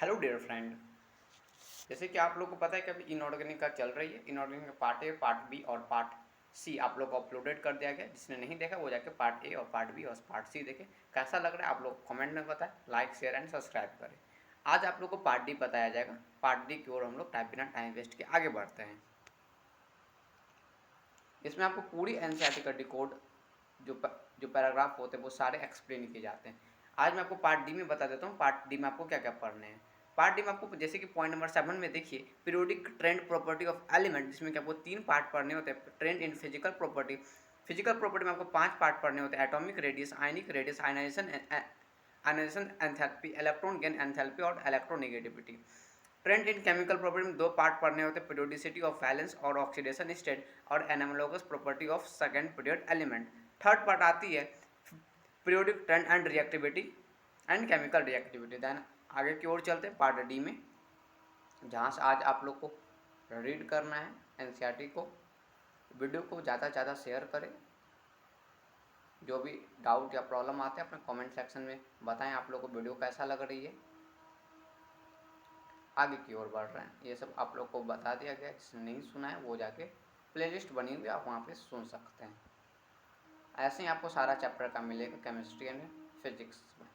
Hello dear friend. जैसे कि आप लोग को पता है कि अभी इनऑर्गेनिक का चल रही है। इनऑर्गेनिक का पार्ट ए, पार्ट बी और पार्ट सी आप लोग को अपलोडेड कर दिया गया। जिसने नहीं देखा वो जाके पार्ट ए और पार्ट बी और पार्ट सी देखे। कैसा लग रहा है आप लोग कमेंट में बताएं, लाइक शेयर एंड सब्सक्राइब करें। आज आप लोग को पार्ट डी बताया जाएगा। पार्ट डी की ओर हम लोग बिना टाइम वेस्ट के आगे बढ़ते हैं। इसमें आपको पूरी एनसीईआरटी का डिकोड जो पैराग्राफ होते हैं वो सारे एक्सप्लेन किए जाते हैं। आज मैं आपको पार्ट डी में बता देता हूँ पार्ट डी में आपको क्या क्या पढ़ने हैं। पार्ट डी में आपको जैसे कि पॉइंट नंबर 7 में देखिए periodic trend property of element, जिसमें कि आपको 3 पार्ट पढ़ने होते हैं। Trend in physical property. Physical property में आपको 5 पार्ट पढ़ने होते हैं। Atomic radius, ionic radius, ionization enthalpy, electron gain enthalpy और electronegativity. Trend in chemical property में 2 पार्ट पढ़ने होते हैं। पीरियोडिसिटी ऑफ वैलेंस और ऑक्सीडेशन स्टेट और anomalous property of second period element. Third part आती है periodic trend and reactivity and chemical reactivity. Then आगे की ओर चलते हैं पार्ट डी में, जहाँ से आज आप लोग को रीड करना है एनसीईआरटी को। वीडियो को ज़्यादा से ज़्यादा शेयर करें। जो भी डाउट या प्रॉब्लम आते हैं अपने कमेंट सेक्शन में बताएं आप लोग को वीडियो कैसा लग रही है। आगे की ओर बढ़ रहे हैं। ये सब आप लोग को बता दिया गया। जिसने नहीं सुना है वो जाके प्लेलिस्ट बनी हुई आप वहाँ पे सुन सकते हैं। ऐसे ही आपको सारा चैप्टर का मिलेगा केमिस्ट्री एंड फिजिक्स में,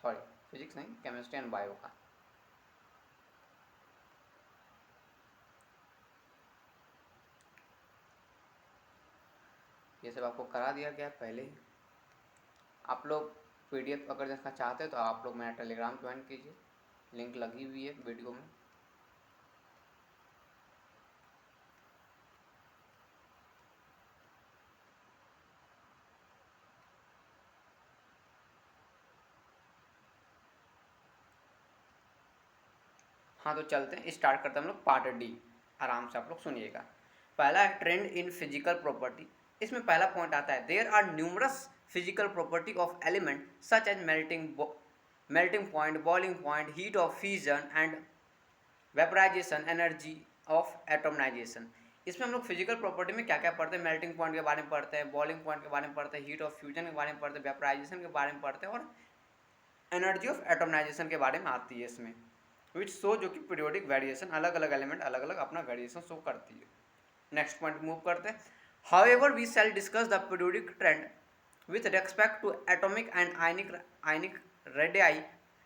सॉरी फिजिक्स नहीं, केमिस्ट्री एंड बायो का। ये सब आपको करा दिया गया पहले ही। आप लोग पीडीएफ अगर देखना चाहते हैं तो आप लोग मेरा टेलीग्राम ज्वाइन कीजिए, लिंक लगी हुई है वीडियो में। हाँ तो चलते हैं, स्टार्ट करते हैं हम लोग पार्ट डी। आराम से आप लोग सुनिएगा। पहला है ट्रेंड इन फिजिकल प्रॉपर्टी। इसमें पहला पॉइंट आता है there are numerous physical property of element such as melting point, boiling point, heat of fusion and vaporization, energy of atomization. इसमें हम लोग फिजिकल प्रॉपर्टी में क्या क्या पढ़ते हैं, मेल्टिंग पॉइंट के बारे में पढ़ते हैं, बॉइलिंग पॉइंट के बारे में पढ़ते हैं, हीट ऑफ फ्यूजन के बारे में पढ़ते हैं, वेपराइजेशन के बारे में पढ़ते हैं और एनर्जी ऑफ एटोमनाइजेशन के बारे में आती है इसमें। विच शो जो कि पीरियोडिक वेरिएशन, अलग अलग एलिमेंट अलग अलग अपना वेरिएशन शो करती है। नेक्स्ट पॉइंट मूव करते हैं। However we shall discuss the periodic trend with respect to atomic and ionic radii,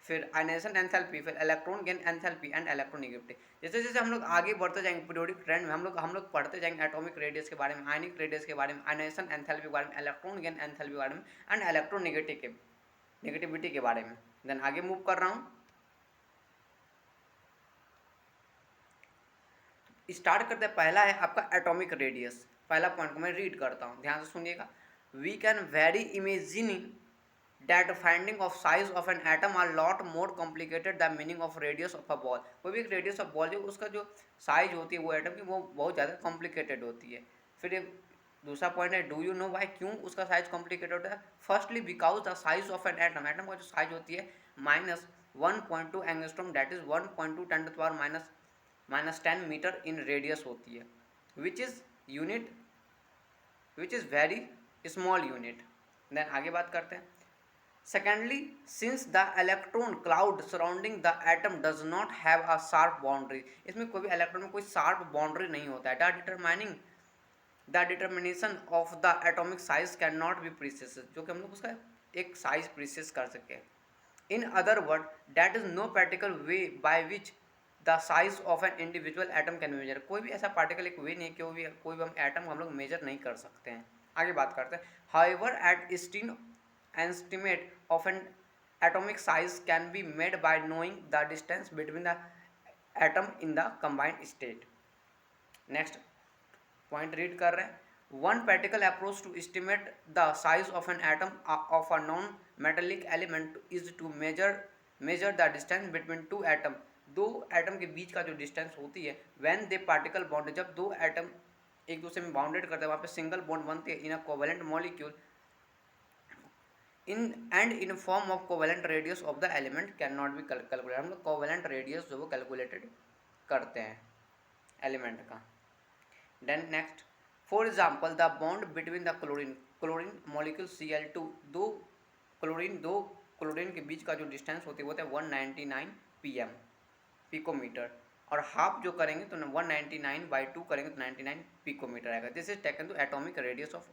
फिर आयनाइजेशन एंथैल्पी, फिर electron gain enthalpy and electronegativity. जैसे जैसे हम लोग आगे बढ़ते जाएंगे पीरियोडिक ट्रेंड में हम लोग पढ़ते जाएंगे एटॉमिक रेडियस के बारे में, आयनिक रेडियस के बारे में, आयनाइजेशन एंथैल्पी के बारे में, इलेक्ट्रॉन गेन एंथैल्पी के बारे में एंड इलेक्ट्रोनेगेटिविटी के बारे में। देन आगे मूव कर रहा हूँ। स्टार्ट करते हैं। पहला है आपका एटॉमिक रेडियस। पहला पॉइंट को मैं रीड करता हूँ, ध्यान से सुनिएगा। We can very imagining that finding of size of an atom are lot more complicated the meaning of radius of a ball। कोई भी एक रेडियस ऑफ बॉल जो उसका जो साइज होती है वो एटम की वो बहुत ज़्यादा कॉम्प्लिकेटेड होती है। फिर एक दूसरा पॉइंट है डू यू नो वाई, क्यों उसका साइज कॉम्प्लिकेटेड होता है। Firstly because the size of an atom, atom का जो साइज होती है -1.2 angstrom, that is 1.2 10 to the power -10 metre in radius होती है, which is very small unit. Then आगे बात करते हैं। Secondly, since the electron cloud surrounding the atom does not have a sharp boundary, इसमें कोई भी इलेक्ट्रॉन में कोई शार्प बाउंड्री नहीं होता है। The determination of the atomic size can not be precis, जो कि हम लोग उसका एक साइज प्रीसिस कर सके। In other word that is no practical way by which the size of an individual atom can measure. कोई भी ऐसा पार्टिकल एक वे नहीं है कोई भी हम एटम हम लोग मेजर नहीं कर सकते हैं। आगे बात करते हैं। हाउएवर एट स्टीन estimate of an atomic size can be made by knowing the distance between the atom in the combined state। next point read कर रहे हैं। one practical approach to estimate the size of an atom of a non metallic element is to measure the distance between two atom। दो atom के बीच का जो distance होती है when they particle bond, जब दो एटम एक दूसरे में बाउंडेड करते हैं वहाँ पे सिंगल बॉन्ड बनते हैं in a covalent molecule in form of covalent radius of the element cannot be calculated। हम लोग covalent radius जो वो कैलकुलेटेड करते हैं एलिमेंट का। Then next, for example the bond between the chlorine molecule Cl2, दो क्लोरीन के बीच का जो डिस्टेंस होती है वो होता है 199 pm। पिकोमीटर, और हाफ जो करेंगे तो 199/2 करेंगे तो 99 पिकोमीटर आएगा। This is taken to atomic radius of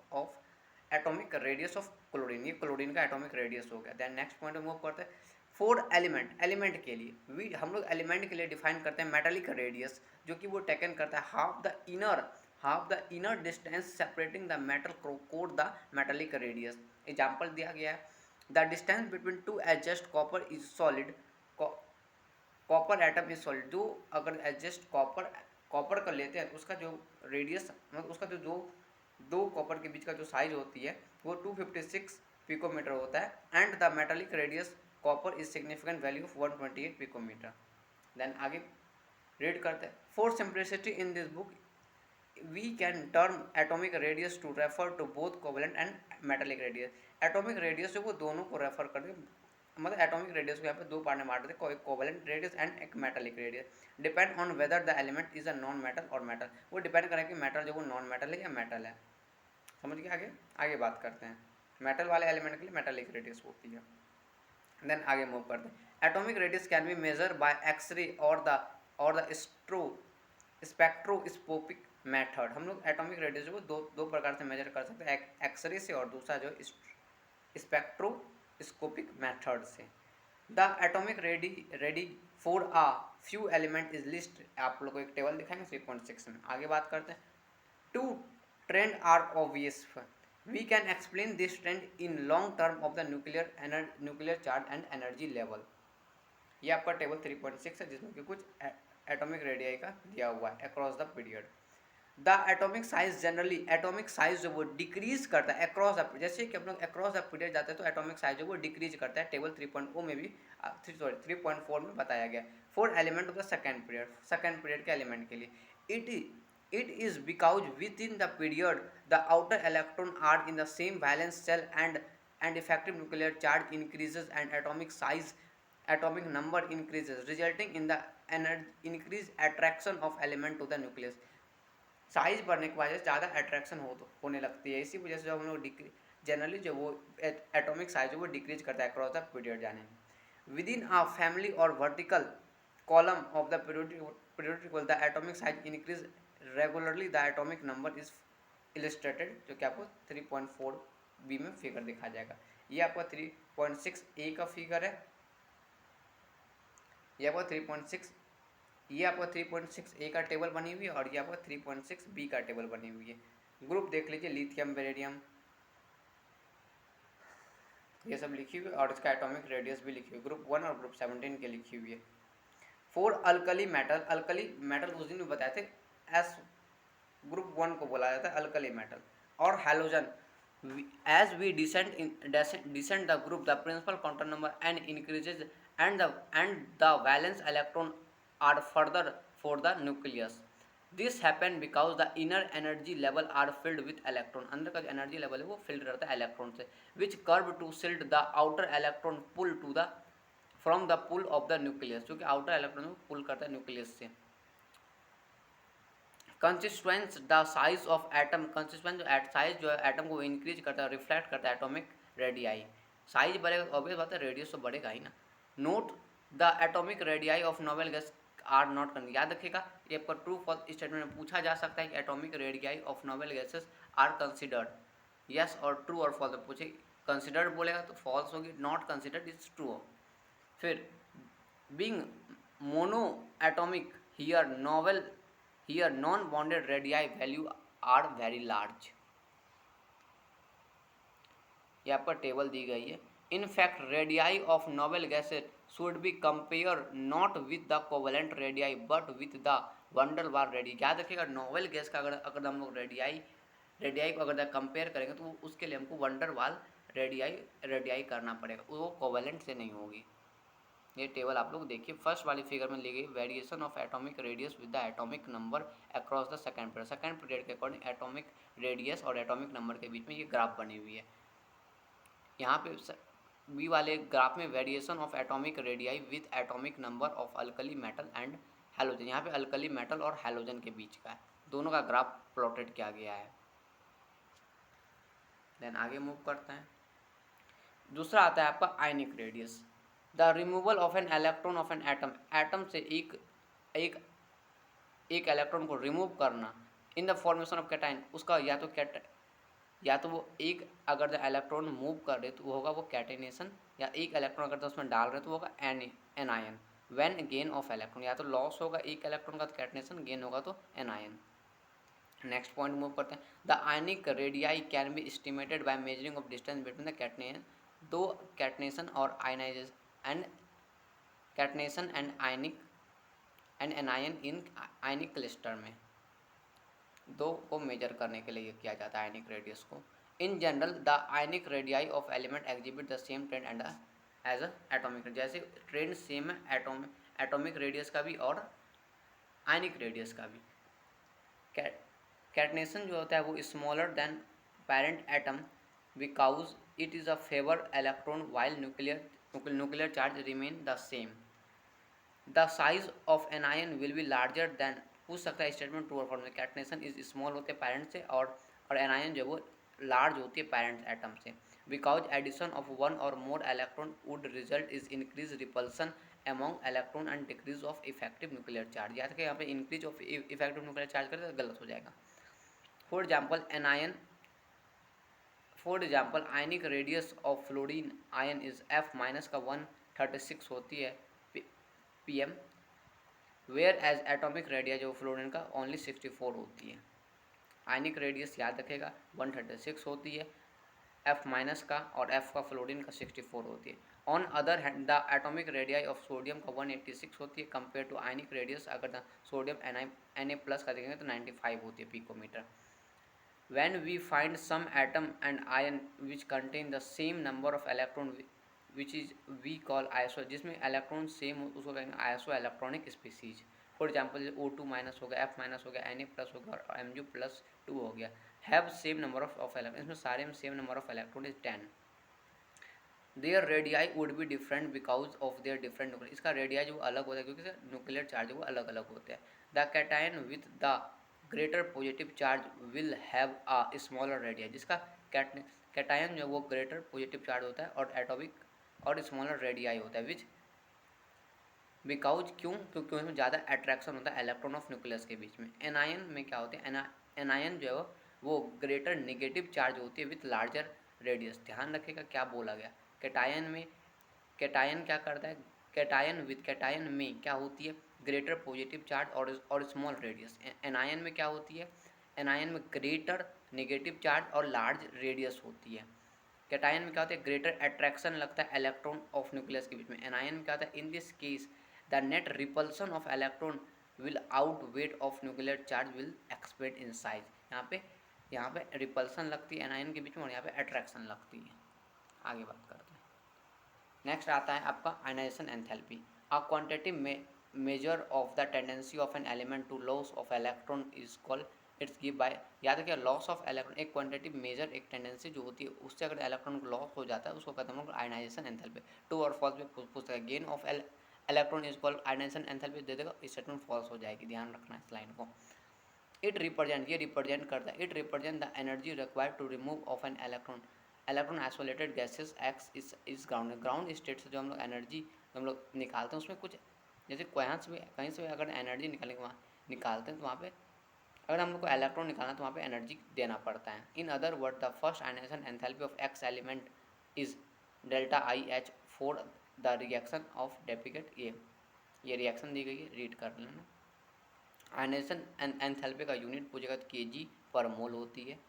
atomic radius of chlorine, ये क्लोरीन का एटॉमिक रेडियस हो गया। देन नेक्स्ट पॉइंट मूव करते हैं। फॉर एलिमेंट के लिए हम लोग एलिमेंट के लिए डिफाइन करते हैं मेटालिक रेडियस, जो कि वो टेकन करता है half the inner distance separating the metal code the metallic radius. Example दिया गया है, the distance between two adjust copper is solid, copper atom is solid. जो अगर एडजस्ट कॉपर का लेते हैं तो उसका जो रेडियस, मतलब उसका जो दो कॉपर के बीच का जो साइज होती है वो 256 पिकोमीटर होता है। And the metallic radius copper is significant value of 128 picometre. Then आगे रीड करते हैं। For simplicity in this book we can term atomic radius to refer to both covalent and metallic radius। Atomic radius जो वो दोनों को refer करते, मतलब atomic radius को यहाँ पे दो पार्ट में बांट देते हैं, एक कोवेलेंट रेडियस एंड एक metallic radius. Depend on whether the element is a non metal और मेटल, वो डिपेंड करें कि मेटल जो वो नॉन मेटल है या मेटल है। समझ गए? आगे बात करते हैं। मेटल वाले एलिमेंट के लिए मेटालिक रेडियस होती है। देन आगे मूव करते हैं। Atomic radius can be measure by X-ray और द स्पेक्ट्रोस्कोपिक मेथड। हम लोग एटॉमिक रेडियस को दो प्रकार से मेजर कर सकते हैं, एक्सरे से और दूसरा जो स्पेक्ट्रोस्कोपिक मेथड से। The atomic ready for a few element is list, आप लोग को एक टेबल दिखाएंगे 3.6 में। आगे बात करते हैं। Two trend are obvious, we can explain this trend in long term of the nuclear charge and energy level. ये आपका टेबल 3.6 है जिसमें कि कुछ एटॉमिक रेडियाई का दिया हुआ है across the period. The atomic size generally, atomic size जो वो डिक्रीज करता है अक्रॉस द, जैसे कि हम लोग अक्रॉस द पीरियड जाते हैं तो एटॉमिक साइज जो वो डिक्रीज करता है। टेबल 3.0 में भी 3.4 में बताया गया। For element of the second period के एलिमेंट के लिए it is because within the period the outer electron are in the same valence cell and effective nuclear charge increases and atomic number increases, resulting in the increased attraction of element to the nucleus। Size बढ़ने की वजह से ज़्यादा attraction होने लगती है, इसी वजह से जब हम लोग जनरली जो वो एटॉमिक साइज है वो डिक्रीज करता है अक्रॉस द पीरियड जाने में। विद इन अ फैमिली और vertical column of the periodic the atomic size increase regularly, the atomic number is illustrated, जो कि आपको 3.4 बी में फिगर दिखा जाएगा। ये आपका 3.6 ए का फिगर है, ये आपका 3.6, ये आपका 3.6 ए का टेबल बनी हुई है और ये आपका 3.6 बी का टेबल बनी हुई है। ग्रुप देख लीजिए, लिथियम, बेरिलियम, ये सब लिखी हुई है और इसका एटॉमिक रेडियस भी लिखी हुई है। ग्रुप 1 और ग्रुप 17 के लिखी हुई है। फॉर अल्कली मेटल उस दिन भी बताए थे, एस ग्रुप 1 को बोला जाता है अल्कली मेटल। और halogen, as we descend the group, the principal quantum number n increases and the valence electron are further for the nucleus। this happen because the inner energy level are filled with electron, अंदर का जो energy level है वो field रहता है electron से, which curve to shield the outer electron pull to the from the pull of the nucleus, जो कि आउटर इलेक्ट्रॉन को पुल करता है न्यूक्लियस से। Consistence the size of atom, consistence जो साइज जो है एटम को इंक्रीज करता है, रिफ्लेक्ट करता है एटॉमिक रेडियाई। साइज बढ़ेगा ऑब्वियस बात है, रेडियस तो बढ़ेगा ही ना। Note the atomic radii of noble gas are not, याद रखिएगा ये आपका ट्रू फॉल्स स्टेटमेंट में पूछा जा सकता है कि atomic radii of noble gases are considered, yes और ट्रू और फॉल्स पूछे। कंसिडर्ड बोलेगा तो फॉल्स होगी, नॉट कंसिडर्ड इज ट्रू। फिर being mono atomic here non bonded radii value are very large. ये आपका टेबल दी गई है। In fact radii of noble gases should be compare not with the covalent radii but with the van der Waals radii. याद रखिएगा noble gas का अगर हम लोग रेडियाई को अगर कंपेयर करेंगे तो उसके लिए हमको वंडर वाल रेडियाई करना पड़ेगा, वो कोवेलेंट से नहीं होगी। ये टेबल आप लोग देखिए, फर्स्ट वाली फिगर में ली गई variation of atomic radius with the atomic number across the second period के अकॉर्डिंग एटॉमिक रेडियस और एटॉमिक नंबर के बीच में ये ग्राफ बनी हुई है। यहाँ पे बी वाले ग्राफ में variation of atomic radii with atomic number of alkali metal and halogen, यहाँ पे अल्कली मेटल और हैलोजन के बीच का है, दोनों का ग्राफ प्लॉटेड किया गया है। देन आगे मूव करते हैं। दूसरा आता है आपका ionic radius. The removal of an electron of an atom, atom से एक एक एक इलेक्ट्रॉन को रिमूव करना in the formation of cation, उसका या तो वो एक अगर द इलेक्ट्रॉन मूव कर रहे तो वो होगा वो कैटेनेशन, या एक इलेक्ट्रॉन अगर तो उसमें डाल रहे तो वो होगा anion. When gain of electron, या तो लॉस होगा एक इलेक्ट्रॉन का तो कैटेनेशन, गेन होगा तो एनायन। नेक्स्ट पॉइंट मूव करते हैं। The ionic radii can be estimated by measuring of distance between the catenation, दो कैटनेशन और ionization and catenation and ionic and anion in ionic cluster में, दो को मेजर करने के लिए किया जाता है आयनिक रेडियस को। In general the ionic radii of element exhibit the same trend and as a atomic, जैसे ट्रेंड सेम है एटॉमिक रेडियस का भी और आयनिक रेडियस का भी। कैटनेशन जो होता है वो smaller than parent atom because it is a fewer electron while nuclear charge remain the same. The size of an ion will be larger than, पूछ सकता है स्टेटमेंट ट्रू और फॉल्स में। कैटनेशन इज स्मॉल होते हैं parent से और anion जो वो लार्ज होती है पेरेंट एटम से। बिकॉज एडिशन ऑफ वन और more electron would result is increase repulsion among electron and decrease of effective nuclear charge. याद रखिए यहाँ पे increase of effective nuclear charge करें तो गलत हो जाएगा। For example anion, for example ionic radius of fluorine ion is F minus का 136 होती है PM, whereas atomic radius जो फ्लोरीन का ओनली 64 होती है। आयनिक रेडियस याद रखेगा 136 होती है F माइनस का, और F का फ्लोरीन का 64 होती है। On other hand the atomic radii of sodium का 186 होती है कंपेयर टू आयनिक रेडियस, अगर द सोडियम Na प्लस का देखेंगे तो 95 होती है picometre. When we find some atom and ion which contain the same number of electron which is we call iso, जिसमें इलेक्ट्रॉन सेम हो उसको कहेंगे iso electronic species. For example O2 minus हो गया, F माइनस हो गया, Na plus हो गया और Mu प्लस 2 हो गया। Have same number of electron, इसमें सारे में same number of electron is 10। There radii would be different because of their different nuclear, इसका रेडियाई जो अलग होता है क्योंकि न्यूक्लियर चार्ज वो अलग अलग होते हैं। The cation with the greater positive charge will have a smaller radii, जिसका कैटायन जो वो ग्रेटर पॉजिटिव चार्ज होता है और एटॉमिक और स्मॉलर रेडियाई होता है। विच बिकॉज क्योंकि उसमें ज़्यादा अट्रैक्शन होता है इलेक्ट्रॉन ऑफ न्यूक्लियस के बीच में। एनायन में क्या होते हैं, एनायन जो है वो ग्रेटर नेगेटिव चार्ज होती है विथ लार्जर रेडियस। ध्यान रखिएगा क्या बोला गया। कैटायन में कैटायन क्या करता है, कैटायन में क्या होती है ग्रेटर पॉजिटिव चार्ज और स्मॉल रेडियस। एनायन में क्या होती है, एनायन में ग्रेटर नेगेटिव चार्ज और लार्ज रेडियस होती है। कैटायन में क्या होता है ग्रेटर अट्रैक्शन लगता है इलेक्ट्रॉन ऑफ न्यूक्लियस के बीच में। एनायन में क्या होता है in this case the net repulsion of electron will out weight of nuclear charge will expand in size. यहाँ पे रिपल्सन लगती है एनायन के बीच में और यहाँ पे अट्रैक्शन लगती है। आगे बात करते हैं। नेक्स्ट आता है आपका ionization enthalpy. A quantitative measure of the tendency of an element to loss of electron is called its give by, याद रखिए लॉस ऑफ इलेक्ट्रॉन एक क्वांटिटेटिव मेजर एक टेंडेंसी जो होती है उससे अगर इलेक्ट्रॉन को लॉस हो जाता है उसको कहते हैं आयनाइजेशन एंथैल्पी। ट्रू और फॉल्स में पूछ सकता है। Gain of electron is called ionization enthalpy दे देगा, स्टेटमेंट फॉल्स हो जाएगी, ध्यान रखना इस लाइन को। इट रिप्रेजेंट, ये रिप्रेजेंट करता है, it represent the energy required to remove of an electron isolated gases X इस ग्राउंड स्टेट से जो हम लोग एनर्जी हम लोग निकालते हैं उसमें कुछ जैसे कहीं से अगर एनर्जी निकालने के वहाँ निकालते हैं तो वहाँ पे अगर हम लोग को इलेक्ट्रॉन निकालना है तो वहाँ पे एनर्जी देना पड़ता है। In other word the first ionization enthalpy of X element is delta IH for the reaction of depict ये रिएक्शन दी गई है, रीड कर लेना। आयनाइजेशन एंथैल्पी का यूनिट पूछेगा तो kg पर मोल होती है।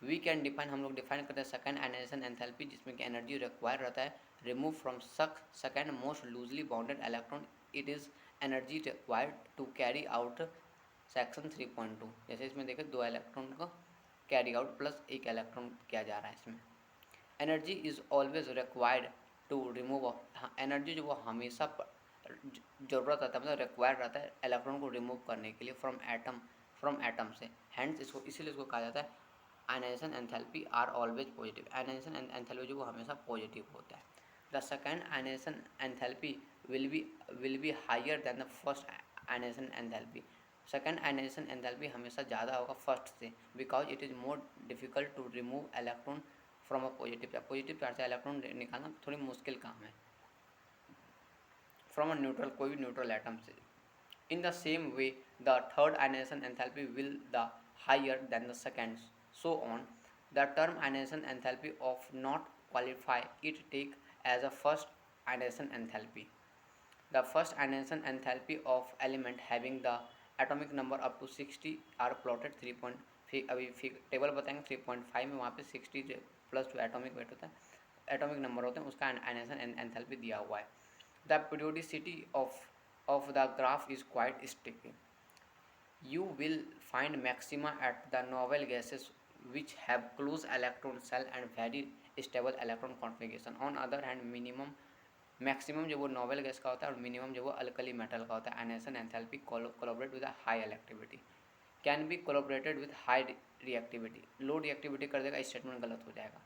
वी कैन डिफाइन, हम लोग डिफाइन करते हैं सेकंड आयनाइजेशन एंथैल्पी जिसमें कि एनर्जी रिक्वायर रहता है remove from second most loosely bounded electron, it is energy required to carry out section 3.2। जैसे इसमें देखें दो इलेक्ट्रॉन को कैरी आउट प्लस एक इलेक्ट्रॉन किया जा रहा है इसमें। Energy is always required to remove, energy जो वो हमेशा ज़रूरत रहता है मतलब रिक्वायर्ड रहता है इलेक्ट्रॉन को रिमूव करने के लिए फ्रॉम एटम से। हैंड्स इसको इसीलिए इसको कहा जाता है ionization enthalpy are always positive. Ionization enthalpy जो वो हमेशा पॉजिटिव होता है। The second ionization enthalpy will be higher than the first ionization enthalpy. Second ionization enthalpy हमेशा ज़्यादा होगा फर्स्ट से because it is more difficult to remove electron from a positive charge से इलेक्ट्रॉन निकालना थोड़ी मुश्किल काम है। फ्रॉम अ न्यूट्रल, कोई भी न्यूट्रल एटम से. In the same way, the third ionization enthalpy will the higher than the second, so on. The term ionization enthalpy of not qualify it take as a first ionization enthalpy. The first ionization enthalpy of element having the atomic number up to 60 are plotted 3. अभी table बताएंगे 3.5 में, वहाँ पे 60 plus जो atomic weight होता है, atomic number होते हैं, उसका आयनाइजेशन एंथैल्पी दिया हुआ है. The periodicity of the graph is quite sticky. You will find maxima at the noble gases which have close electron shell and very stable electron configuration. On other hand, maximum जो वो noble gas का होता है और minimum जो वो alkali metal का होता है. Ionization enthalpy collaborate with high electricity, can be collaborated with high reactivity. Low reactivity कर देगा, स्टेटमेंट गलत हो जाएगा.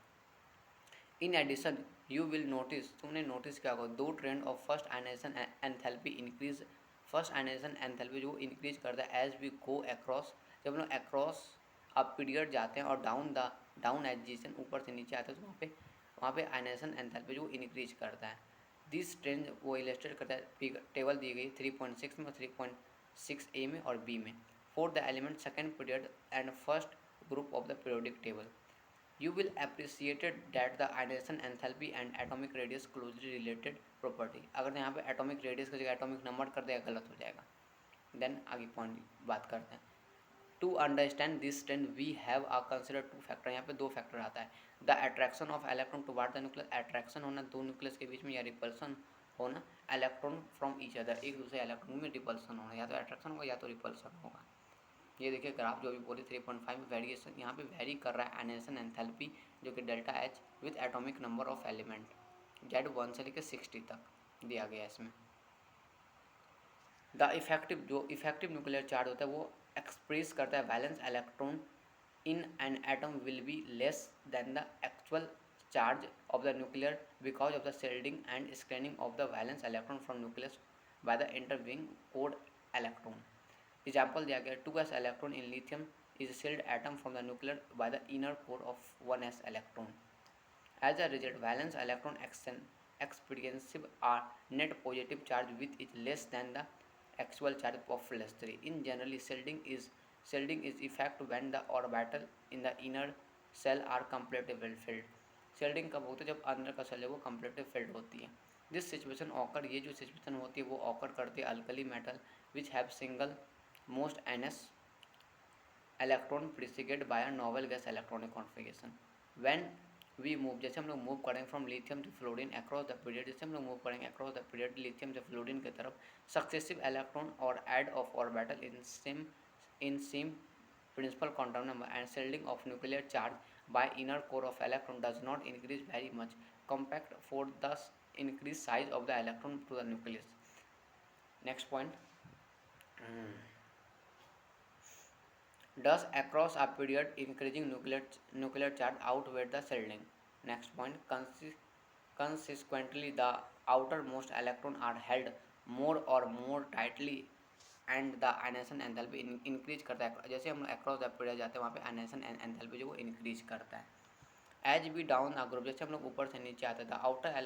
In addition you will notice, तुमने नोटिस क्या होगा, दो trend of first ionization enthalpy increase. First ionization enthalpy जो इंक्रीज करता है एज वी गो अक्रॉस, जब हम लोग अक्रॉस अब पीरियड जाते हैं और डाउन एजिशन ऊपर से नीचे आते हैं, तो वहाँ पे आयनाइजेशन एंथैल्पी जो इंक्रीज करता है. दिस ट्रेंड वो इलस्ट्रेट करता है, टेबल दी गई 3.6 में, 3.6 ए में और बी में. For the element second period and first group of the periodic table, you will appreciated that the ionization enthalpy and atomic radius closely related property. अगर यहाँ पे atomic radius की जगह atomic number कर देगा, गलत हो जाएगा. देन आगे पॉइंट बात करते हैं. To understand this trend we have a consider two factor. यहाँ पे दो फैक्टर आता है. The attraction of electron toward the nucleus, attraction होना दो न्यूक्लियस के बीच में, या रिपल्सन होना इलेक्ट्रॉन फ्रॉम ईच अदर, एक दूसरे इलेक्ट्रॉन में रिपल्सन होना, या तो अट्रैक्शन होगा या तो रिपल्सन होगा. ये देखिए ग्राफ जो भी बोली 3.5 में वेरिएशन, यहाँ पे वेरी कर रहा है आयनाइजेशन एंथैल्पी जो कि delta H with atomic number of element Z1 से लेकर 60 तक दिया गया है इसमें. द इफेक्टिव, जो इफेक्टिव न्यूक्लियर चार्ज होता है वो एक्सप्रेस करता है valence electron in an atom will be less than the actual charge of the nuclear because of the shielding and scanning of the valence electron from nucleus by the intervening code electron. Example दिया गया 2s electron in lithium is shielded atom from the nuclear by the inner core of 1s electron. As a result valence electron experience are net positive charge with is less than the actual charge of less 3. In generally, shielding is effect when the orbital in the inner cell are completely filled. shielding कब होता है, जब अंदर का cell है वो completely filled होती है. दिस सिचुएशन ऑकर, ये जो सिचुएशन होती है वो ऑकर करती है alkali metal which have single most ns electron preceded by a noble gas electronic configuration. When we move, जैसे हम लोग मूव करेंगे from lithium to fluorine across the period, जैसे हम लोग मूव करेंगे अक्रॉस द पीरियड लिथियम से fluorine की तरफ, successive electron are add of orbital in same principal quantum number and shielding of nuclear charge by inner core of electron does not increase very much compact for the increased size of the electron to the nucleus. Next point. Does across a period increasing nuclear charge outweigh the shielding? Next point. Consequently, the outermost electron are held more or more tightly and the ionization enthalpy increase करता है. जैसे हम across the period जाते हैं वहाँ पे ionization enthalpy जो वो increase करता है. As we down a group, जैसे हम लोग ऊपर से नीचे आते थे, आउटर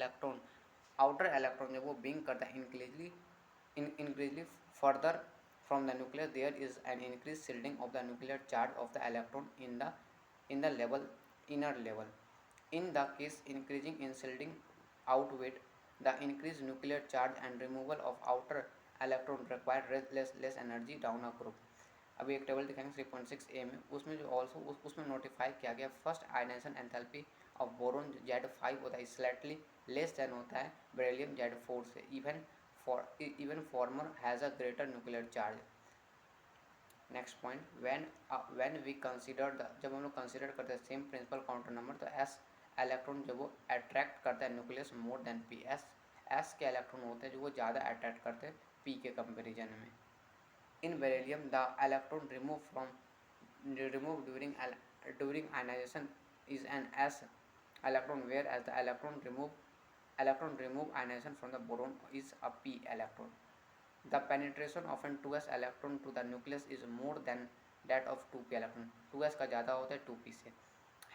इलेक्ट्रॉन जब वो बिंग करता है increasingly further from the nucleus, there is an increase shielding of the nuclear charge of the electron in the level inner level. In the case increasing in shielding outweigh the increase nuclear charge and removal of outer electron required less energy down a group. अभी एक table दिखाएंगे 3.6 ए में, उसमें जो also उसमें notify किया गया first ionization enthalpy of boron Z5 होता है स्लाइटली लेस देन होता है बेरिलियम Z4 से. Even former has a greater nuclear charge. Next point. When we consider the, जब हम लोग कंसीडर करते हैं सेम प्रिंसिपल काउंटर नंबर, तो एस इलेक्ट्रॉन जब वो अट्रैक्ट करता है nucleus more than p, s के इलेक्ट्रॉन होते हैं जो वो ज़्यादा अट्रैक्ट करते हैं पी के कंपेरिजन में. In beryllium, the electron removed during ionization is an s electron, whereas the electron remove ionization from the boron is a p electron. The penetration of an 2s electron to the nucleus is more than that of 2p electron. 2s का ज़्यादा होता है 2p से.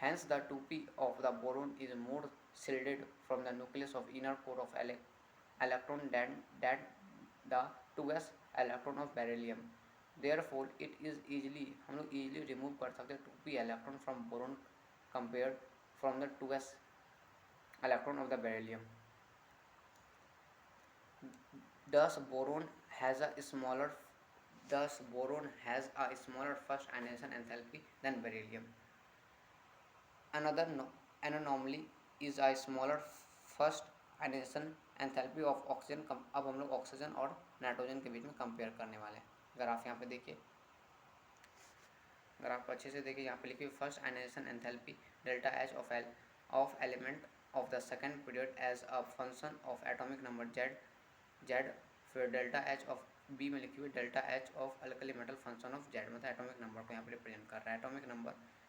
Hence, the 2p of the boron is more shielded from the nucleus of inner core of electron than the 2s electron of beryllium. Therefore it is easily, हम लोग easily remove कर सकते हैं 2p electron from boron compared from the 2s electron of the beryllium. Thus boron has a smaller thus boron has a smaller first ionization enthalpy than beryllium. Another anomaly is a smaller first ionization enthalpy of oxygen. अब हम लोग oxygen और nitrogen के बीच में compare करने वाले हैं. अगर आप यहाँ पे देखिए, अगर आप अच्छे से देखिए, यहाँ पे लिखिए first ionization enthalpy delta H of element of the second period as a function of atomic number Z. फिर डेल्टा एच ऑफ बी में लिखी हुई delta H of alkali metal function of Z, मतलब एटॉमिक नंबर को यहाँ पे represent कर रहा है. एटॉमिक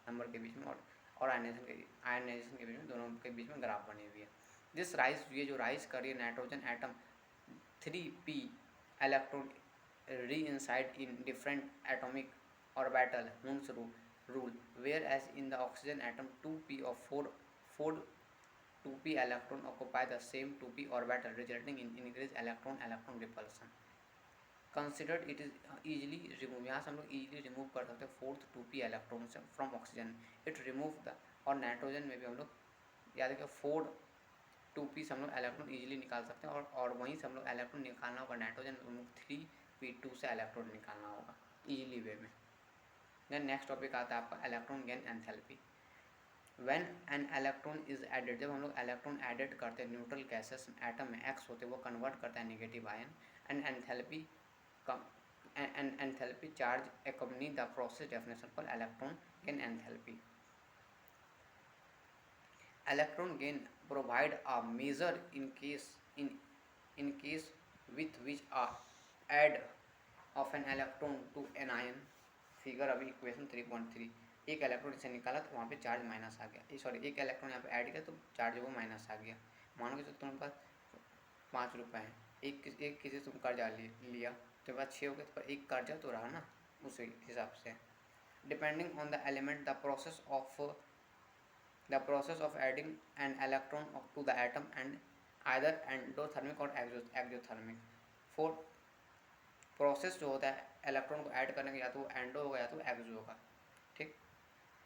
नंबर के बीच में और आयनाइजेशन के बीच में, दोनों के बीच में ग्राफ बनी हुई है. दिस राइज, ये जो राइज कर रही है नाइट्रोजन एटम 3p इलेक्ट्रॉन री inside in different atomic orbital Hund's rule, whereas in the oxygen atom 2p of 4 2p electron occupy the same 2p orbital, resulting in increased electron repulsion. Considered it is easily remove, यहाँ से हम लोग easily remove कर सकते हैं fourth 2p electron से from oxygen. It remove the, और nitrogen में भी हम लोग याद रखिए 4 2p से हम लोग इलेक्ट्रॉन ईजिली निकाल सकते हैं, और वहीं से हम लोग इलेक्ट्रॉन निकालना होगा नाइट्रोजन, हम लोग 3p2 से इलेक्ट्रॉन निकालना होगा ईजिली वे में. देन नेक्स्ट टॉपिक आता है आपका electron gain enthalpy. When an electron is added, जब हम लोग इलेक्ट्रॉन एडेड करते हैं न्यूट्रल गैसेस एटम में एक्स होते हैं, वो कन्वर्ट करता है negative ion. And enthalpy charge accompany the process definition for electron gain enthalpy. Electron gain provide a measure in case with which a add of an electron to an ion. Figure अभी equation 3.3, एक electron इसे निकाला तो वहाँ पे charge minus आ गया, sorry एक electron यहाँ पे ऐड किया तो चार्ज वो माइनस आ गया. मानो कि तुम्हारे पास 5 रुपये हैं, एक किसी से तुम कर्जा लिया तो पास 6 हो गए, तो एक कर्जा तो रहा ना उसी हिसाब से. Depending on the element the process of adding an electron to the atom and either endothermic और एक्सोथर्मिक. फोर प्रोसेस जो होता है इलेक्ट्रॉन को ऐड करने का, या तो एंडो होगा या तो एक्सो होगा. ठीक.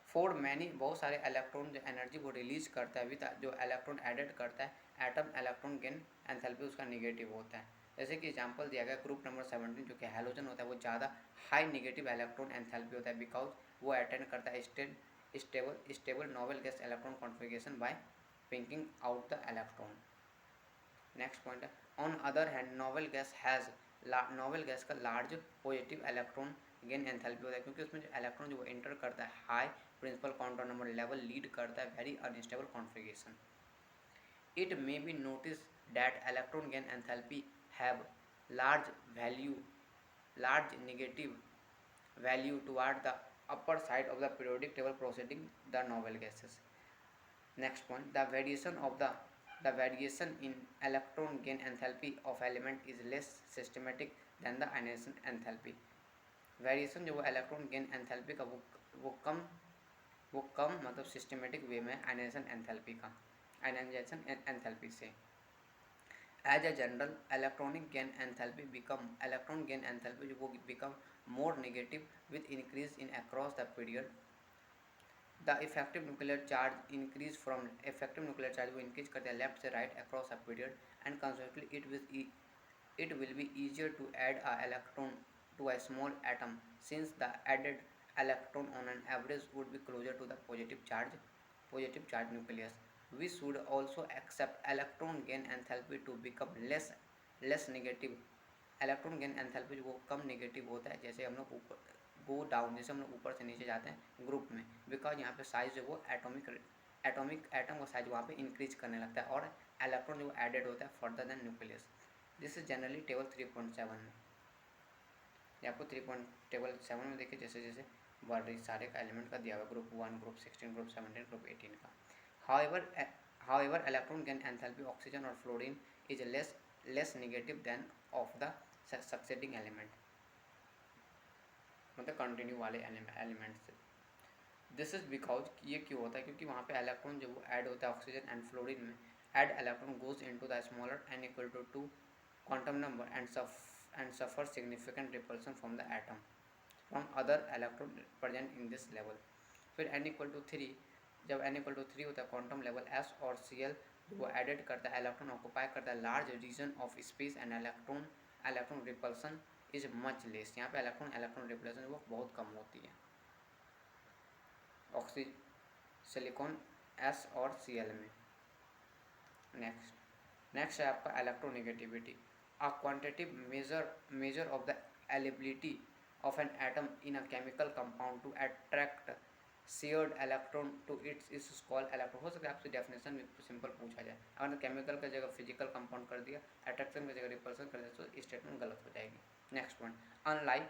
फोर मैनी, बहुत सारे इलेक्ट्रॉन जो एनर्जी को रिलीज करता है विद जो इलेक्ट्रॉन एडेड करता है एटम, इलेक्ट्रॉन गेन एंथैल्पी उसका निगेटिव होता है. जैसे कि एग्जांपल दिया गया ग्रुप नंबर 17 जो कि हैलोजन होता है, वो ज़्यादा हाई निगेटिव इलेक्ट्रॉन एंथैल्पी होता है बिकॉज वो अटेंड करता है stable noble gas electron configuration by picking out the electron. Next point है on other hand noble gas का large positive electron gain enthalpy होता है, क्योंकि उसमें जो इलेक्ट्रॉन जो वो एंटर करता है high principal quantum number level lead करता है very unstable configuration. It may be notice that electron gain enthalpy have large negative value toward the upper side of the periodic table preceding the noble gases. Next point, the variation in electron gain enthalpy of element is less systematic than the ionization enthalpy. Variation जो वो electron gain enthalpy का वो कम मतलब systematic way में ionization enthalpy से. As a general electron gain enthalpy जो वो become more negative with increase in across the period. The effective nuclear charge increase from effective nuclear charge वो increase करते हैं लेफ्ट से right across a period, and consequently it will be easier to add a electron to a small atom since the added electron on an average would be closer to the positive charge nucleus. We should also accept electron gain enthalpy to become less negative. Electron gain enthalpy वो कम negative होता है जैसे हम लोग ऊपर go down, जैसे हम लोग ऊपर से नीचे जाते हैं ग्रुप में, बिकॉज यहाँ पे साइज जो वो एटॉमिक एटम का साइज वहाँ पे इंक्रीज करने लगता है और इलेक्ट्रॉन जो एडेड होता है further than nucleus. This is generally table 3.7 में. ये आपको टेबल 7 में देखिए जैसे जैसे बढ़ रही सारे का एलिमेंट का दिया हुआ ग्रुप 1, ग्रुप 16, ग्रुप 17, ग्रुप 18 का. However electron gain enthalpy oxygen और fluorine is less negative than of the succeeding element, मतलब कंटिन्यू वाले एलिमेंट से. दिस इज बिकॉज ये क्यों होता है, क्योंकि वहाँ पे इलेक्ट्रॉन जो वो ऐड होता है ऑक्सीजन एंड फ्लोरीन में add electron goes into the smaller n equal to 2 quantum number and suffers significant repulsion from the atom from other electron present in this level. फिर n इक्वल टू थ्री, जब n equal to three होता है quantum level s और Cl वो added करता है, electron occupy करता है large region of space and electron repulsion is much less. यहाँ पे इलेक्ट्रॉन रिपल्सन वो बहुत कम होती है ऑक्सीजन सिलिकॉन s और Cl में। नेक्स्ट है आपका electronegativity, a quantitative major of the eligibility of an atom in a chemical compound to attract shared electron to its is called electron। हो सकता है आपसे डेफिनेशन सिंपल पूछा जाए, अगर केमिकल का जगह फिजिकल कंपाउंड कर दिया, अट्रैक्शन की जगह रिपल्सन कर दिया तो स्टेटमेंट गलत हो जाएगी। नेक्स्ट पॉइंट, अनलाइक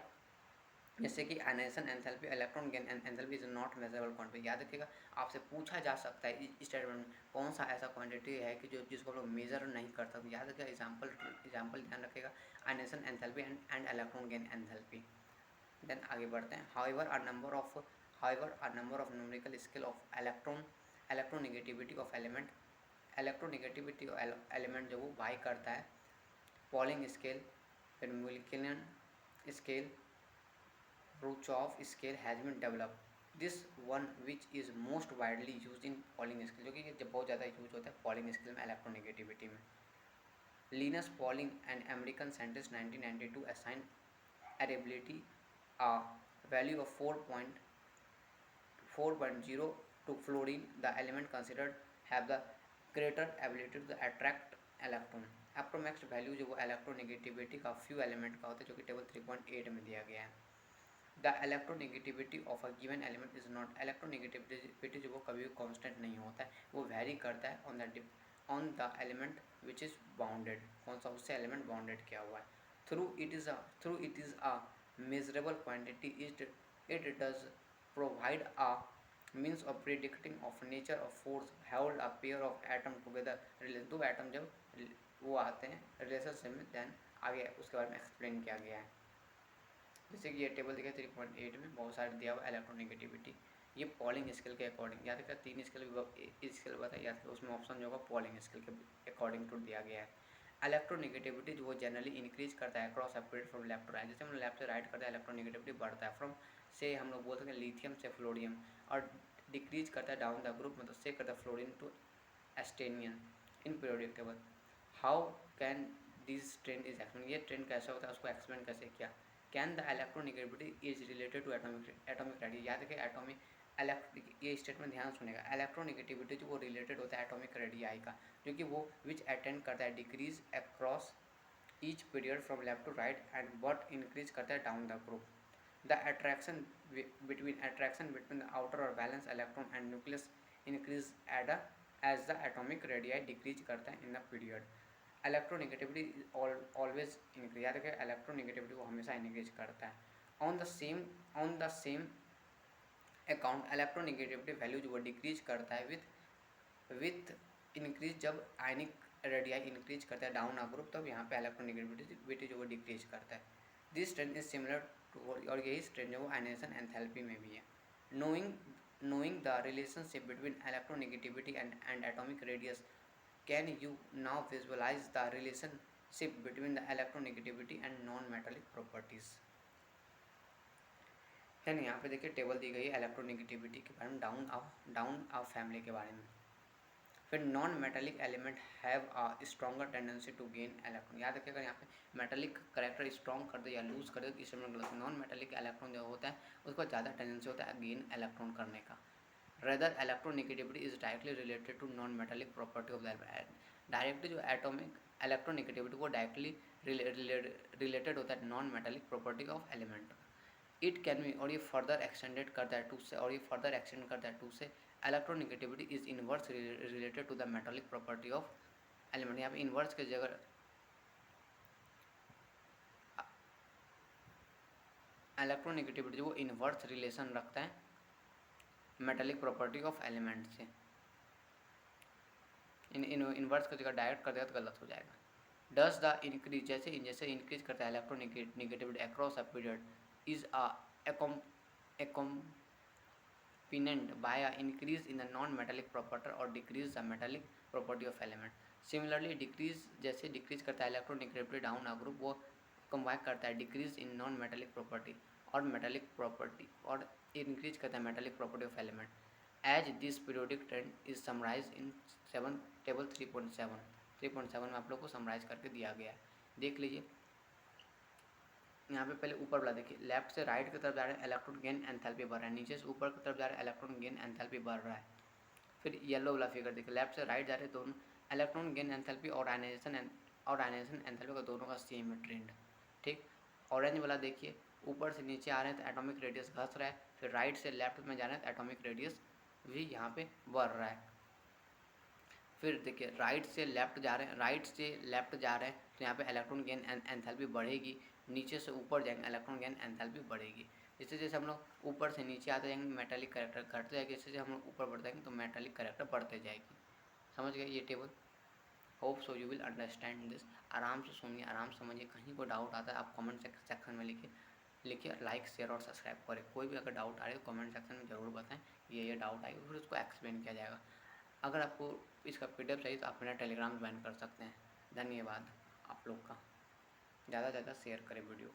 जैसे कि ionization enthalpy, electron gain enthalpy is not measurable quantity. याद रखिएगा आपसे पूछा जा सकता है इस स्टेटमेंट में कौन सा ऐसा क्वांटिटी है कि जो जिसको लोग मेजर नहीं कर सकते। याद रखिएगा एग्जाम्पल ध्यान रखिएगा, ionization enthalpy and electron gain enthalpy. Then आगे बढ़ते हैं, however a number of numerical scale of electronegativity of element, electronegativity element जो वो बाई करता है, पॉलिंग स्केल, फिर Mulliken scale, Kirchhoff scale has been developed. This one which is most widely used in Pauling scale, जो कि जब बहुत ज़्यादा यूज होता है Pauling scale में इलेक्ट्रोनेगेटिविटी में। Linus Pauling, an American scientist, 1992 assigned arability a value of 4.0 to fluorine, the element considered have the greater ability to attract electron। Approx value जो वो इलेक्ट्रोनेगेटिविटी का फ्यू एलिमेंट का होता है जो कि टेबल 3.8 में दिया गया है। The electronegativity of a given element is not, electronegativity जो वो कभी भी कांस्टेंट नहीं होता है, वो वेरी करता है on the element which is bounded, कौन सा उससे एलिमेंट बाउंडेड किया हुआ है। Through it is a measurable quantity it does provide a means of predicting of nature of force held a pair of atom together. दो atom जब वो आते हैं रिलेशनशिप में, देन आगे उसके बारे में एक्सप्लेन किया गया है। जैसे कि ये टेबल दिखा 3.8 में बहुत सारे दिया हुआ इलेक्ट्रोनेगेटिविटी, ये पॉलिंग स्केल के अकॉर्डिंग, याद रखा 3 स्केल बताया, याद रखा उसमें ऑप्शन जो होगा पॉलिंग स्केल के अकॉर्डिंग टू दिया गया है। इलेक्ट्रोनेगेटिविटी जो वो जनरली इंक्रीज करता है across a period from left to right, जैसे हम लेफ्ट से राइट करते हैं इलेक्ट्रोनेगेटिविटी बढ़ता है, फ्रॉम से हम लोग बोल सकते हैं लिथियम से फ्लोरियम, और डिक्रीज करता है डाउन द ग्रुप, मतलब से करता है fluorine to astatine in periodic table. How can this trend is explain, ये ट्रेंड कैसे होता है उसको एक्सप्लेन कैसे किया। Can the electronegativity is related to atomic radius, याद रखिए एटॉमिक ये स्टेटमेंट ध्यान सुनेगा, इलेक्ट्रोनेगेटिविटी जो वो रिलेटेड होता है एटॉमिक रेडियाई का, जो कि वो विच अटेंड करता है decrease across each period from left to right and but increase करता है down the group. The attraction between the outer और valence electron and nucleus increase as the atomic radii decrease करता है in the period. Electronegativity always increase, याद रखिए electronegativity वो हमेशा increase करता है। On the same account electronegativity value जो वो डिक्रीज करता है विथ इंक्रीज, जब आयनिक रेडियाई इंक्रीज करता है डाउन अ ग्रुप, तब यहाँ पे इलेक्ट्रोनेगेटिविटी जो वो डिक्रीज करता है। This trend is similar to, और यही ट्रेंड जो वो आयनाइजेशन एंथैल्पी में भी है। Knowing the relationship between electronegativity and atomic radius, can you now visualize the relationship between the electronegativity and non-metallic properties। यानी यहाँ पे देखिए टेबल दी गई है इलेक्ट्रोनेगेटिविटी के बारे में, डाउन ऑफ फैमिली के बारे में। फिर non metallic element have a stronger tendency to gain electron, याद रखिएगा यहाँ पे मेटेलिक करेक्टर स्ट्रॉन्ग कर दे या लूज कर दे तो इसमें गलत। नॉन मेटेलिक इलेक्ट्रॉन जो होता है उसको ज़्यादा टेंडेंसी होता है गेन इलेक्ट्रॉन करने का। Rather, electronegativity is directly related to non-metallic property of the element। Directly जो एटॉमिक इलेक्ट्रोनेगेटिविटी वो डायरेक्टली रिलेटेड होता है non metallic property of element. It can be, और ये फर्दर एक्सटेंडेड करता है टू से, और ये फर्दर एक्सटेंड करता है टू से, electronegativity is inverse related to the metallic property of element. यहाँ पे इनवर्स की जगह इलेक्ट्रोनेगेटिविटी जो वो इनवर्स रिलेशन रखता है मेटेलिक प्रॉपर्टी ऑफ एलिमेंट से। इनवर्स की जगह डायरेक्ट कर देगा तो गलत हो जाएगा। डज द इंक्रीज, जैसे इंक्रीज करता है electronegativity across a period, is a accompanied by a increase in the non-metallic property or decrease the metallic property of element. Similarly decrease, जैसे डिक्रीज करता है इलेक्ट्रोनेगेटिविटी डाउन अ ग्रुप, वो combine करता है decrease in non metallic property और metallic property, और increase करता है metallic property of element. As this periodic trend is summarise in 7 table 3.7 में आप लोग को समराइज करके दिया गया है। देख लीजिए यहाँ पे पहले ऊपर वाला देखिए, लेफ्ट से राइट की तरफ जा रहे हैं इलेक्ट्रॉन गेन एंथैल्पी बढ़ रहा है, नीचे से ऊपर की तरफ जा रहे हैं इलेक्ट्रॉन गेन एंथैल्पी बढ़ रहा है। फिर येलो वाला फिगर देखिए, लेफ्ट से राइट जा रहे हैं दोनों, इलेक्ट्रॉन गेन एंथैल्पी और आयनाइजेशन एंथैल्पी का दोनों का सेम है ट्रेंड, ठीक। ऑरेंज वाला देखिए, ऊपर से नीचे आ रहे हैं तो एटॉमिक रेडियस घस रहा है, फिर राइट से लेफ्ट में जा रहे हैं तो एटॉमिक रेडियस भी यहाँ पे बढ़ रहा है। फिर देखिए राइट से लेफ्ट जा रहे हैं तो यहाँ पे इलेक्ट्रॉन गेन एंथैल्पी बढ़ेगी, नीचे से ऊपर जाएंगे इलेक्ट्रॉन गेन एंथैल्पी बढ़ेगी। जैसे जैसे हम लोग ऊपर से नीचे आते जाएंगे मेटालिक कैरेक्टर घटते जाएगी, जैसे जैसे हम लोग ऊपर बढ़ते जाएंगे तो मेटालिक कैरेक्टर बढ़ते जाएगी। समझ गए ये table? Hope so you will understand this. आराम से सुनिए, आराम से समझिए, कहीं कोई डाउट आता है आप कमेंट सेक्शन में लिखिए, लाइक शेयर और सब्सक्राइब करें। कोई भी अगर डाउट आ रही है तो कमेंट सेक्शन में ज़रूर बताएं, ये डाउट आई, फिर उसको एक्सप्लेन किया जाएगा। अगर आपको इसका पीडीएफ चाहिए तो आप मेरा टेलीग्राम ज्वाइन कर सकते हैं। धन्यवाद आप लोग का, ज़्यादा से ज़्यादा शेयर करें वीडियो।